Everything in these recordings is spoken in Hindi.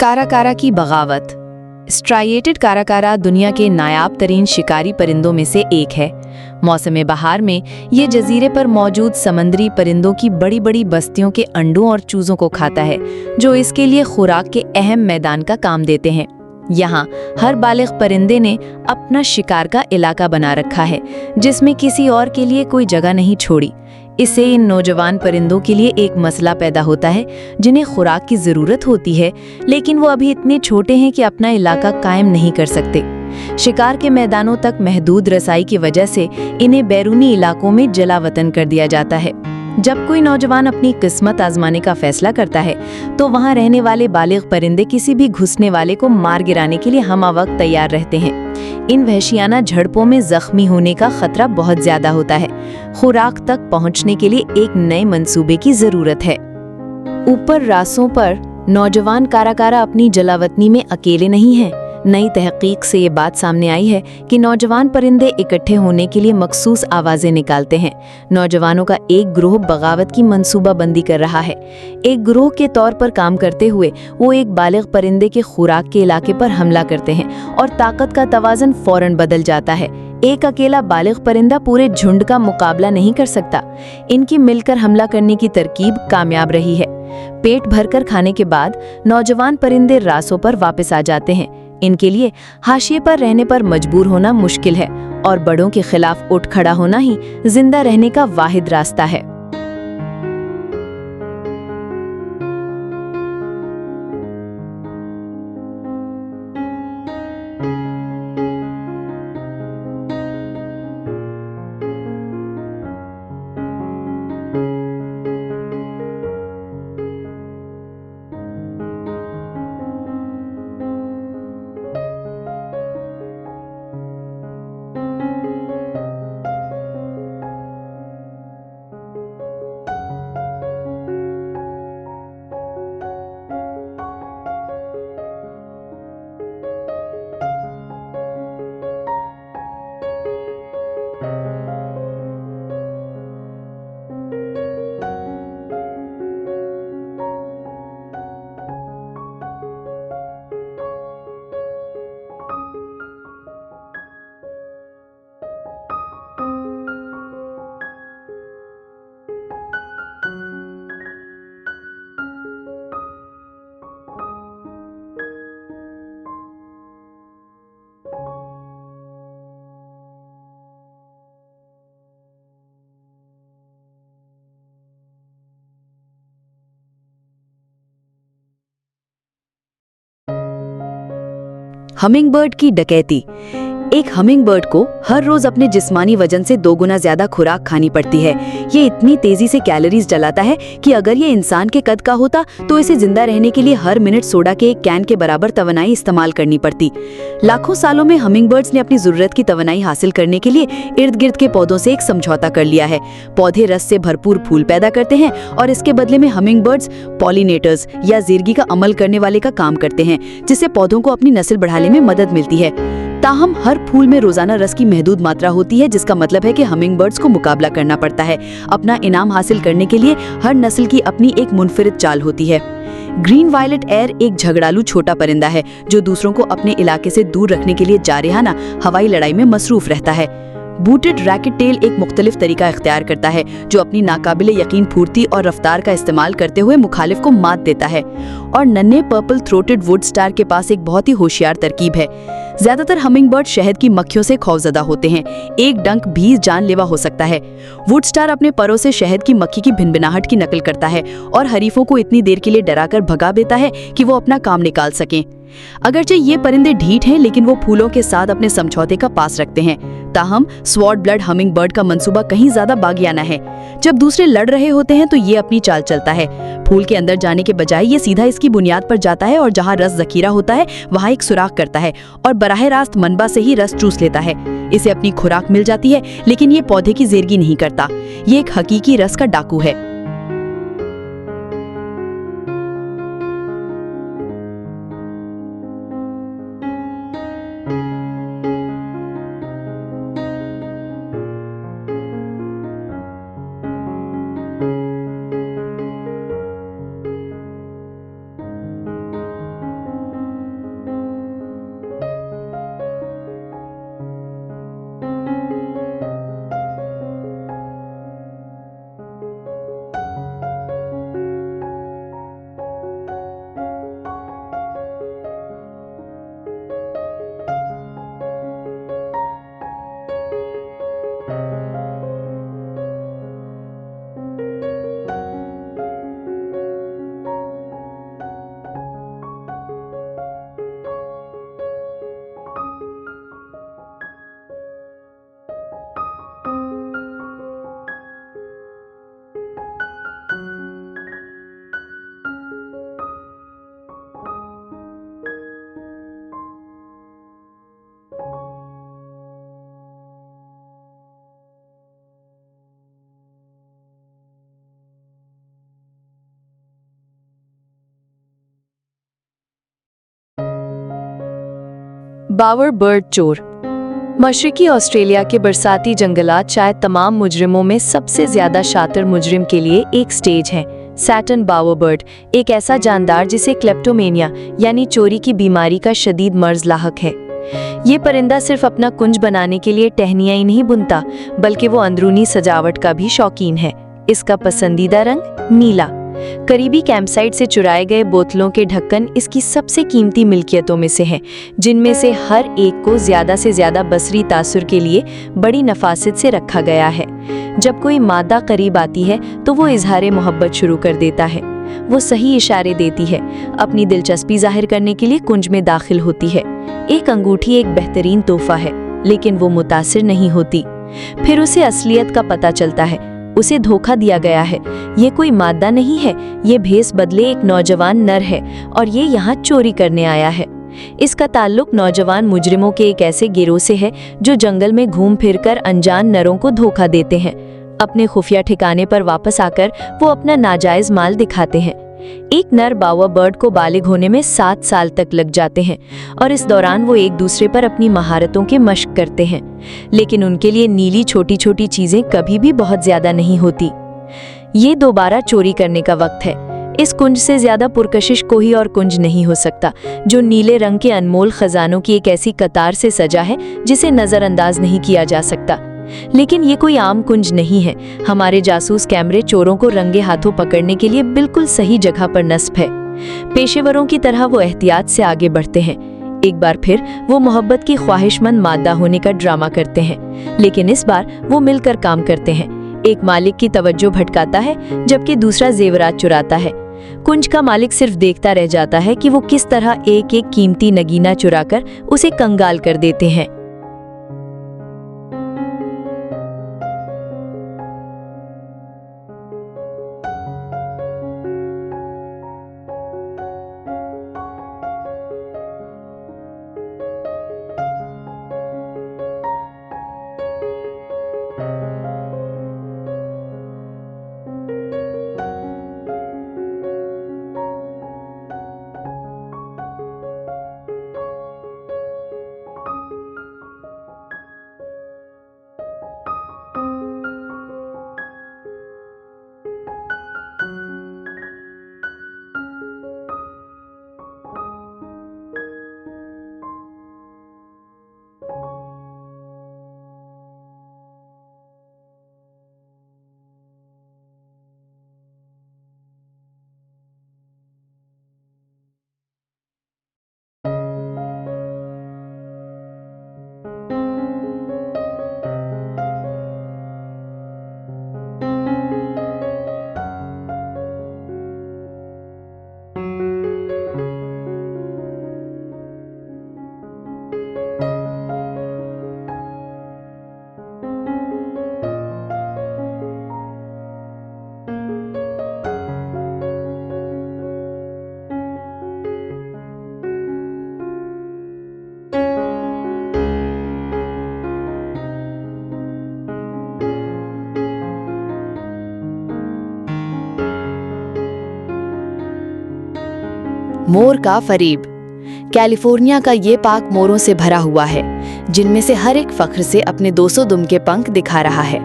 काराकारा की बगावत। स्ट्राइएटेड काराकारा दुनिया के नायाब तरीन शिकारी परिंदों में से एक है। मौसम बहार में ये जजीरे पर मौजूद समंदरी परिंदों की बड़ी बड़ी बस्तियों के अंडों और चूजों को खाता है, जो इसके लिए खुराक के अहम मैदान का काम देते हैं। यहाँ हर बालिग परिंदे ने अपना शिकार का इलाका बना रखा है, जिसमें किसी और के लिए कोई जगह नहीं छोड़ी। इससे इन नौजवान परिंदों के लिए एक मसला पैदा होता है, जिन्हें खुराक की ज़रूरत होती है, लेकिन वो अभी इतने छोटे हैं कि अपना इलाका कायम नहीं कर सकते। शिकार के मैदानों तक महदूद रसाई की वजह से इन्हें बैरूनी इलाकों में जलावतन कर दिया जाता है। जब कोई नौजवान अपनी किस्मत आजमाने का फैसला करता है, तो वहां रहने वाले बालिग परिंदे किसी भी घुसने वाले को मार गिराने के लिए हमवक्त तैयार रहते हैं। इन वहशियाना झड़पों में जख्मी होने का खतरा बहुत ज्यादा होता है। खुराक तक पहुंचने के लिए एक नए मंसूबे की जरूरत है। ऊपर रास्तों पर नौजवान काराकारा अपनी जलावतनी में अकेले नहीं हैं। नई तहकीक से ये बात सामने आई है कि नौजवान परिंदे इकट्ठे होने के लिए मखसूस आवाजें निकालते हैं। नौजवानों का एक ग्रोह बगावत की मंसूबाबंदी कर रहा है। एक ग्रोह के तौर पर काम करते हुए वो एक बालिग परिंदे के खुराक के इलाके पर हमला करते हैं और ताकत का तवाज़ुन फौरन बदल जाता है। एक अकेला बालिग परिंदा पूरे झुंड का मुकाबला नहीं कर सकता। इनकी मिलकर हमला करने की तरकीब कामयाब रही है। पेट भरकर खाने के बाद नौजवान परिंदे रासों पर वापस आ जाते हैं। इनके लिए हाशिए पर रहने पर मजबूर होना मुश्किल है और बड़ों के खिलाफ उठ खड़ा होना ही जिंदा रहने का वाहिद रास्ता है। हमिंगबर्ड की डकैती। एक हमिंगबर्ड को हर रोज अपने जिस्मानी वजन से 2 गुना ज्यादा खुराक खानी पड़ती है। ये इतनी तेजी से कैलोरीज जलाता है कि अगर ये इंसान के कद का होता तो इसे जिंदा रहने के लिए हर मिनट सोडा के एक कैन के बराबर तवनाई इस्तेमाल करनी पड़ती। लाखों सालों में हमिंगबर्ड्स ने अपनी जरूरत की तवनाई हासिल करने के लिए इर्द गिर्द के पौधों से एक समझौता कर लिया है। पौधे रस से भरपूर फूल पैदा करते हैं और इसके बदले में हमिंगबर्ड्स पॉलिनेटर्स या जिर्गी का अमल करने वाले का काम करते हैं, जिससे पौधों को अपनी नस्ल बढ़ाने में मदद मिलती है। ताहम हर फूल में रोजाना रस की महदूद मात्रा होती है, जिसका मतलब है कि हमिंगबर्ड्स को मुकाबला करना पड़ता है। अपना इनाम हासिल करने के लिए हर नस्ल की अपनी एक मुनफरिद चाल होती है। ग्रीन वायलेट एयर एक झगड़ालू छोटा परिंदा है जो दूसरों को अपने इलाके से दूर रखने के लिए जारहाना हवाई लड़ाई में मसरूफ रहता है। बूटेड रैकेट टेल एक मुख्तलिफ तरीका इख्तियार करता है, जो अपनी नाकाबिले यकीन फुर्ती और रफ्तार का इस्तेमाल करते हुए मुखालिफ को मात देता है। और नन्हे पर्पल थ्रोटेड वुड स्टार के पास एक बहुत ही होशियार तरकीब है। ज्यादातर हमिंगबर्ड शहद की मक्खियों से खौफजदा होते हैं। एक डंक भी जानलेवा हो सकता है। वुड स्टार अपने परों से शहद की मक्खी की भिनभिनाहट की नकल करता है और हरीफों को इतनी देर के लिए डराकर भगा देता है कि वो अपना काम निकाल सकें। अगरचे ये परिंदे ढीठ हैं, लेकिन वो फूलों के साथ अपने समझौते का पास रखते हैं। ताहम स्वॉर्ड ब्लड हमिंगबर्ड का मंसूबा कहीं ज्यादा बागियाना है। जब दूसरे लड़ रहे होते हैं तो ये अपनी चाल चलता है। फूल के अंदर जाने के बजाय ये सीधा इसकी बुनियाद पर जाता है और जहां रस जखीरा होता है वहां एक सुराख करता है और बराह रास्त मनबा से ही रस चूस लेता है। इसे अपनी खुराक मिल जाती है, लेकिन ये पौधे की जेरगी नहीं करता। ये एक हकीकी रस का डाकू है। बावर बर्ड चोर। मशरकी ऑस्ट्रेलिया के बरसाती जंगलात शायद तमाम मुजरिमों में सबसे ज्यादा शातिर मुजरिम के लिए एक स्टेज है। सैटन बावरबर्ड एक ऐसा जानदार जिसे क्लेप्टोमेनिया यानी चोरी की बीमारी का शदीद मर्ज लाहक है। ये परिंदा सिर्फ अपना कुंज बनाने के लिए टहनियां ही नहीं बुनता, बल्कि वो अंदरूनी सजावट का भी शौकीन है। इसका पसंदीदा रंग नीला। करीबी कैंपसाइट से चुराए गए बोतलों के ढक्कन इसकी सबसे कीमती मिल्कियतों में से हैं, जिनमें से हर एक को ज्यादा से ज्यादा बसरी तासुर के लिए बड़ी नफासत से रखा गया है। जब कोई मादा करीब आती है तो वो इजहार मोहब्बत शुरू कर देता है। वो सही इशारे देती है, अपनी दिलचस्पी जाहिर करने के लिए कुंज में दाखिल होती है। एक अंगूठी एक बेहतरीन तोहफा है, लेकिन वो मुतासिर नहीं होती। फिर उसे असलियत का पता चलता है, उसे धोखा दिया गया है। ये कोई मादा नहीं है, ये भेस बदले एक नौजवान नर है और ये यहाँ चोरी करने आया है। इसका ताल्लुक नौजवान मुजरिमों के एक ऐसे गिरोह से है जो जंगल में घूम फिरकर अनजान नरों को धोखा देते हैं। अपने खुफिया ठिकाने पर वापस आकर वो अपना नाजायज माल दिखाते हैं। एक नर बावरबर्ड को बालिग होने में 7 साल तक लग जाते हैं और इस दौरान वो एक दूसरे पर अपनी महारतों के मश्क करते हैं, लेकिन उनके लिए नीली छोटी छोटी चीजें कभी भी बहुत ज्यादा नहीं होती। ये दोबारा चोरी करने का वक्त है। इस कुंज से ज्यादा पुरकशिश कोई और कुंज नहीं हो सकता, जो नीले रंग के अनमोल खजानों की एक ऐसी कतार से सजा है जिसे नजरअंदाज नहीं किया जा सकता। लेकिन ये कोई आम कुंज नहीं है। हमारे जासूस कैमरे चोरों को रंगे हाथों पकड़ने के लिए बिल्कुल सही जगह पर नस्ब है। पेशेवरों की तरह वो एहतियात से आगे बढ़ते हैं। एक बार फिर वो मोहब्बत की ख्वाहिशमंद मादा होने का ड्रामा करते हैं, लेकिन इस बार वो मिलकर काम करते हैं। एक मालिक की तवज्जो भटकाता है जबकि दूसरा जेवरात चुराता है। कुंज का मालिक सिर्फ देखता रह जाता है कि वो किस तरह एक एक कीमती नगीना चुराकर उसे कंगाल कर देते हैं। मोर का फरेब। कैलिफोर्निया का ये पार्क मोरों से भरा हुआ है, जिनमें से हर एक फख्र से अपने 200 दुम के पंख दिखा रहा है।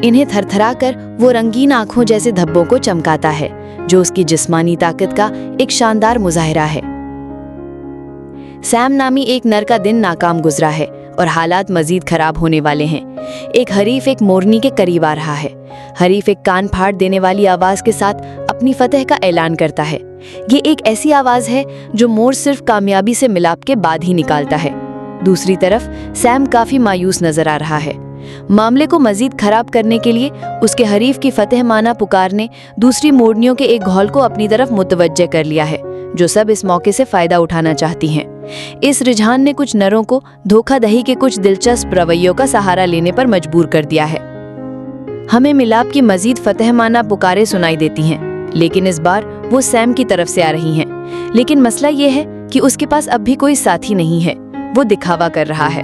इन्हें थरथराकर वो रंगीन आंखों जैसे धब्बों को चमकाता है, जो उसकी जिस्मानी ताकत का एक शानदार मुजाहिरा है। सैम नामी एक नर का दिन नाकाम गुजरा है और हालात मजीद खराब होने वाले हैं। एक हरीफ एक मोरनी के करीब आ रहा है। हरीफ एक कान फाड़ देने वाली आवाज के साथ अपनी फतह का ऐलान करता है। ये एक ऐसी आवाज है जो मोर सिर्फ कामयाबी से मिलाप के बाद ही निकालता है। दूसरी तरफ सैम काफी मायूस नजर आ रहा है। मामले को मजीद खराब करने के लिए उसके हरीफ की फतह माना पुकार ने दूसरी मोरनियों के एक घौल को अपनी तरफ मुतवज्जे कर लिया है, जो सब इस मौके से फायदा उठाना चाहती हैं। इस रुझान ने कुछ नरों को धोखाधही के कुछ दिलचस्प रवैयों का सहारा लेने पर मजबूर कर दिया है। हमें मिलाप की मजीद फतहमाना पुकारें सुनाई देती हैं, लेकिन इस बार वो सैम की तरफ से आ रही हैं। लेकिन मसला ये है कि उसके पास अब भी कोई साथी नहीं है। वो दिखावा कर रहा है,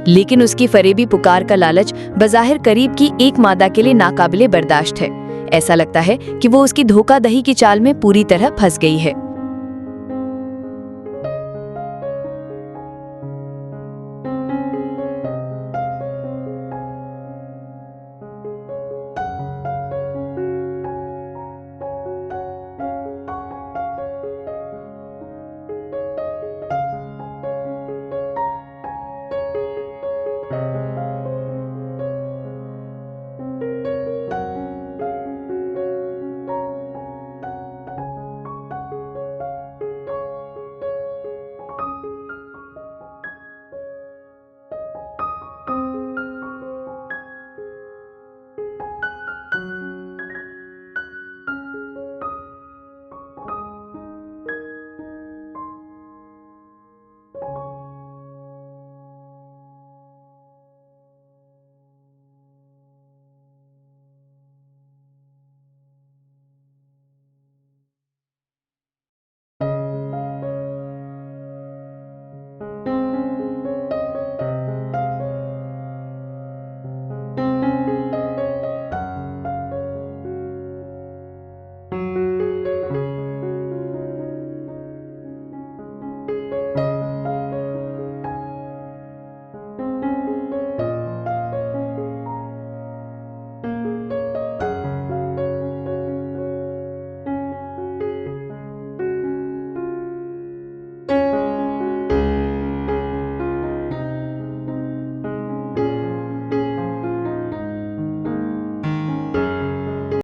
लेकिन उसकी फरेबी पुकार का लालच बज़ाहिर करीब की एक मादा के लिए नाकाबिले बर्दाश्त है। ऐसा लगता है कि वो उसकी धोखाधही की चाल में पूरी तरह फंस गई है।